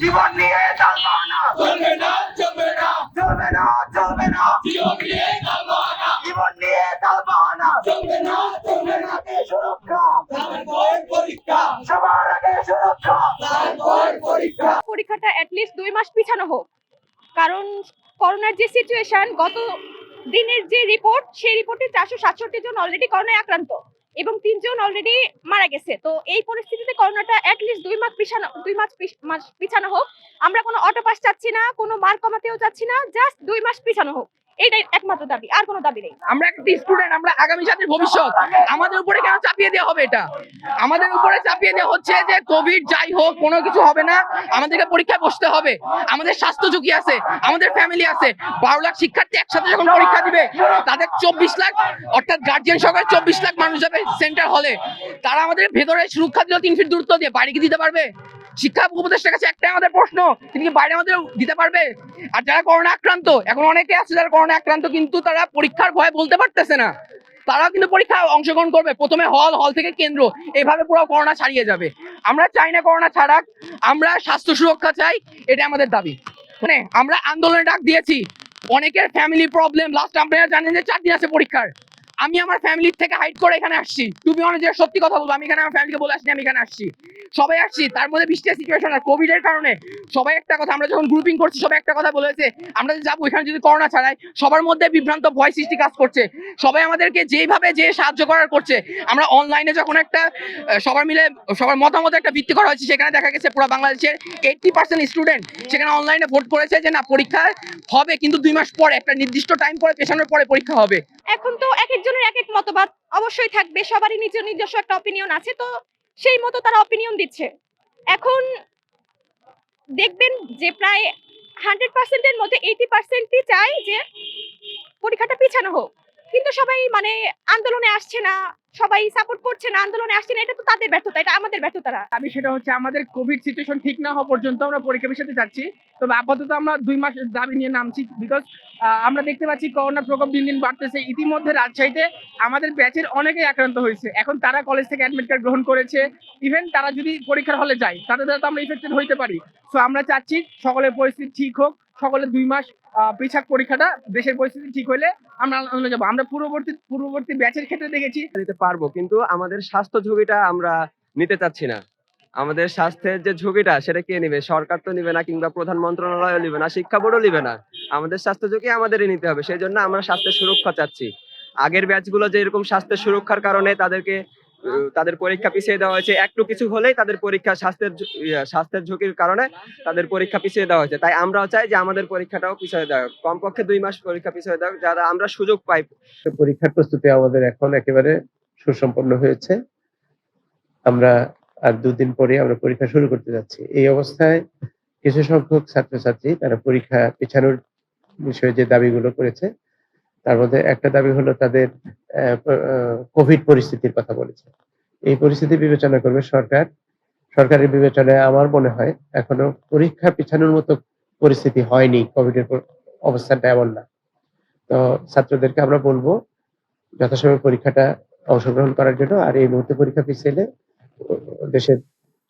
জীবন নিয়ে চলবো না, চলবে না চলবে না চলবে না, চলবে না, জীবন নিয়ে চলবো না জীবন নিয়ে চলবো না। চলবে না চলবে না আগে সুরক্ষা, তারপর পরীক্ষা সবার আগে সুরক্ষা। তারপর পরীক্ষা পরীক্ষাটা অ্যাটলিস্ট 2 মাস পিছানো হোক, কারণ করোনার যে সিচুয়েশন, গত দিনের যে রিপোর্ট, সেই রিপোর্টে 467 জন অলরেডি করোনায় আক্রান্ত এবং 3 জন অলরেডি মারা গেছে। তো এই পরিস্থিতিতে করোনাটা অ্যাটলিস্ট 2 মাস পিছানো হোক। আমরা কোনো অটো পাস চাচ্ছি না, কোনো মার্ক কমাতেও চাচ্ছি না, জাস্ট 2 মাস পিছানো হোক, এইটাই একমাত্র দাবি, আর কোনো দাবি নেই। আমরা একটা স্টুডেন্ট, আমরা আগামী জাতির ভবিষ্যৎ। আমাদের উপরে কেন চাপিয়ে দেওয়া হবে? এটা আমাদের উপরে চাপিয়ে দেওয়া হচ্ছে যে কোভিড যাই হোক কোনো কিছু হবে না, আমাদেরকে পরীক্ষায় বসতে হবে। আমাদের স্বাস্থ্য ঝুঁকি আছে, আমাদের ফ্যামিলি আছে। 12 লাখ শিক্ষার্থী একসাথে যখন পরীক্ষা দিবে, তাদের 24 লাখ অর্থাৎ গার্জিয়ান সহকারে 24 লাখ মানুষ যাবে সেন্টার হলে। তারা আমাদের ভেতরে সুরক্ষা দিল 3 ফিট দূরত্ব দিয়ে, বাড়ি কি দিতে পারবে? শিক্ষা উপদেষ্টার কাছে একটাই আমাদের প্রশ্ন, তিনি কি বাইরে আমাদের দিতে পারবে? আর যারা করোনা আক্রান্ত, এখন অনেকে আছে যারা করোনা আক্রান্ত কিন্তু তারা পরীক্ষার ভয়ে বলতে পারতেছে না, তারাও কিন্তু পরীক্ষায় অংশগ্রহণ করবে। প্রথমে হল থেকে কেন্দ্র, এভাবে পুরো করোনা ছাড়িয়ে যাবে। আমরা চাই না করোনা ছাড়াক, আমরা স্বাস্থ্য সুরক্ষা চাই, এটা আমাদের দাবি। মানে আমরা আন্দোলনে ডাক দিয়েছি, অনেকের ফ্যামিলি প্রবলেম। লাস্ট আপনারা জানেন যে 4 দিন আছে পরীক্ষার। আমি আমার ফ্যামিলির থেকে হাইড করে এখানে আসছি, তুমি অনেক যে সত্যি কথা বলবো, আমি এখানে আমার ফ্যামিলিকে বলে আসছি আমি এখানে আসছি, সবাই আসছি। তার মধ্যে বৃষ্টির সিচুয়েশন আর কোভিড এর কারণে সবাই একটা কথা, আমরা যখন গ্রুপিং করছি সবাই একটা কথা বলেছে, আমরা যে যাবো এখানে যদি করোনা ছাড়াই, সবার মধ্যে বিভ্রান্ত ভয় সৃষ্টি কাজ করছে। সবাই আমাদেরকে যেভাবে যে সাহায্য করার করছে। আমরা অনলাইনে যখন একটা সবার মিলে সবার মতামত একটা ভিত্তি করা হয়েছে, সেখানে দেখা গেছে পুরো বাংলাদেশের 80% স্টুডেন্ট সেখানে অনলাইনে ভোট করেছে যে না পরীক্ষা হবে, কিন্তু 2 মাস পরে একটা নির্দিষ্ট টাইম পরে পেছানোর পরে পরীক্ষা হবে। এখন তো এক একজনের এক এক মতবাদ অবশ্যই থাকবে, সবারই নিজস্ব একটা অপিনিয়ন আছে, তো সেই মতো তারা অপিনিয়ন দিচ্ছে। এখন দেখবেন যে প্রায় 100%-এর মধ্যে 80%ই চায় যে পরীক্ষাটা পিছানো হোক, কিন্তু সবাই মানে আন্দোলনে আসছে না, সবাই সাপোর্ট করছে না, আন্দোলনে আসছে না। এটা তো তাদের ব্যর্থতা, এটা আমাদের ব্যর্থতা না। আমি সেটা হচ্ছে আমাদের কোভিড সিচুয়েশন ঠিক না হওয়া পর্যন্ত আমরা পরীক্ষা বিষয়তে যাচ্ছি। তবে আপাতত আমরা 2 মাসের দাবি নিয়ে নামছি, বিকজ আমরা দেখতে পাচ্ছি করোনার প্রকোপ দিন দিন বাড়তেছে। ইতিমধ্যে রাজশাহীতে আমাদের ব্যাচের অনেকেই আক্রান্ত হয়েছে, এখন তারা কলেজ থেকে অ্যাডমিট কার্ড গ্রহণ করেছে। ইভেন তারা যদি পরীক্ষার হলে যায়, তাদের দ্বারা তো আমরা ইফেক্টেড হইতে পারি। সো আমরা চাচ্ছি সকলের পরিস্থিতি ঠিক হোক, সকলের 2 মাস পৃথক পরীক্ষাটা, দেশের পরিস্থিতি ঠিক হলে আমরা আন্দোলনে যাবো। আমরা পূর্ববর্তী ব্যাচের ক্ষেত্রে দেখেছি নিতে পারবো, কিন্তু আমাদের স্বাস্থ্য ঝুঁকিটা আমরা নিতে চাচ্ছি না। আমাদের স্বাস্থ্যের যে ঝুঁকিটা সেটা কে নিবে? সরকার তো নিবে না, কিংবা প্রধান মন্ত্রণালয় নিবে না, শিক্ষা বোর্ডও নিবে না। আমাদের স্বাস্থ্য ঝুঁকি আমাদেরই নিতে হবে। সেই জন্য আমরা স্বাস্থ্যের সুরক্ষা চাচ্ছি। আগের ব্যাচগুলো যে এরকম স্বাস্থ্যের সুরক্ষার কারণে তাদের পরীক্ষা পিছিয়ে দেওয়া হয়েছে, একটু কিছু হলেই তাদের পরীক্ষা স্বাস্থ্যের ঝুঁকির কারণে তাদের পরীক্ষা পিছিয়ে দেওয়া হয়েছে। তাই আমরাও চাই যে আমাদের পরীক্ষাটাও পিছিয়ে দেওয়া হোক, কমপক্ষে 2 মাস পরীক্ষা পিছিয়ে দেওয়া হোক, যারা আমরা সুযোগ পাই। পরীক্ষার প্রস্তুতি আমাদের এখন একেবারে সুসম্পন্ন হয়েছে। আমরা আর 2 দিন পরে আমরা পরীক্ষা শুরু করতে যাচ্ছি। এই অবস্থায় কিছু সংখ্যক ছাত্রছাত্রী তারা পরীক্ষা পেছানোর বিষয়ে যে দাবিগুলো করেছে, তার মধ্যে একটা দাবি হলো তাদের কোভিড পরিস্থিতির কথা বলেছে। এই পরিস্থিতি বিবেচনা করবে সরকার। সরকারের বিবেচনায় আমার মনে হয় এখনো পরীক্ষা পেছানোর মতো পরিস্থিতি হয়নি, কোভিডের অবস্থানটা এমন না। তো ছাত্রদেরকে আমরা বলবো যথাসময়ে পরীক্ষাটা অংশগ্রহণ করার জন্য। আর এই মুহূর্তে পরীক্ষা পিছালে দেশের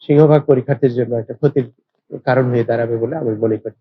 সিংহভাগ পরীক্ষার্থীর জন্য একটা ক্ষতির কারণ হয়ে দাঁড়াবে বলে আমি মনে করি।